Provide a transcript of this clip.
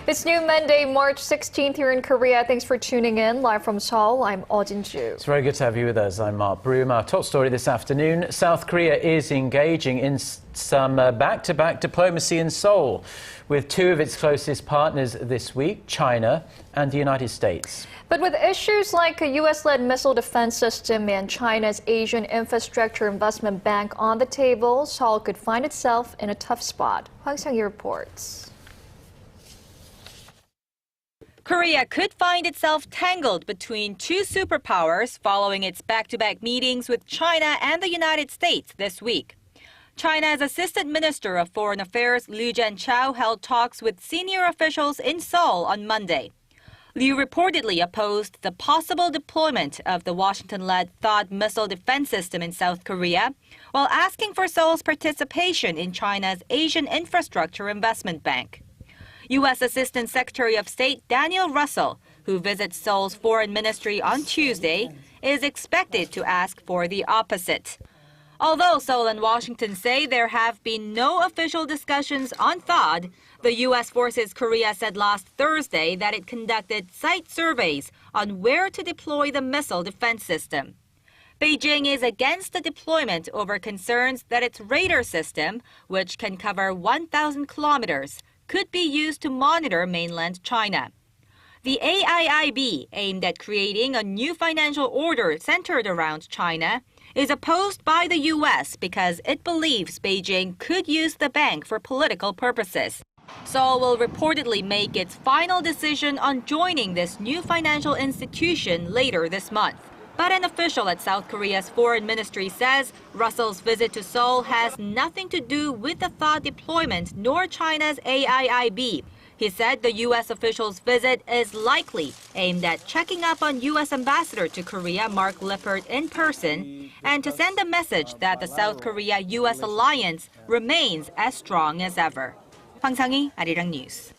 It's new Monday, March 16th here in Korea. Thanks for tuning in. Live from Seoul, I'm Jinchao. It's very good to have you with us. I'm Mark Broom. Our top story this afternoon, South Korea is engaging in some back-to-back diplomacy in Seoul with two of its closest partners this week, China and the United States. But with issues like a U.S.-led missile defense system and China's Asian Infrastructure Investment Bank on the table, Seoul could find itself in a tough spot. Hwang Sung-hee reports. Korea could find itself tangled between two superpowers following its back-to-back meetings with China and the United States this week. China's Assistant Minister of Foreign Affairs Liu Jianchao held talks with senior officials in Seoul on Monday. Liu reportedly opposed the possible deployment of the Washington-led THAAD missile defense system in South Korea, while asking for Seoul's participation in China's Asian Infrastructure Investment Bank. U.S. Assistant Secretary of State Daniel Russel, who visits Seoul's foreign ministry on Tuesday, is expected to ask for the opposite. Although Seoul and Washington say there have been no official discussions on THAAD, the U.S. Forces Korea said last Thursday that it conducted site surveys on where to deploy the missile defense system. Beijing is against the deployment over concerns that its radar system, which can cover 1,000 kilometers, could be used to monitor mainland China. The AIIB, aimed at creating a new financial order centered around China, is opposed by the U.S. because it believes Beijing could use the bank for political purposes. Seoul will reportedly make its final decision on joining this new financial institution later this month. But an official at South Korea's foreign ministry says Russel's visit to Seoul has nothing to do with the THAAD deployment nor China's AIIB. He said the U.S. official's visit is likely aimed at checking up on U.S. Ambassador to Korea Mark Lippert in person and to send a message that the South Korea-U.S. alliance remains as strong as ever. Hwang Sung-hee, Arirang News.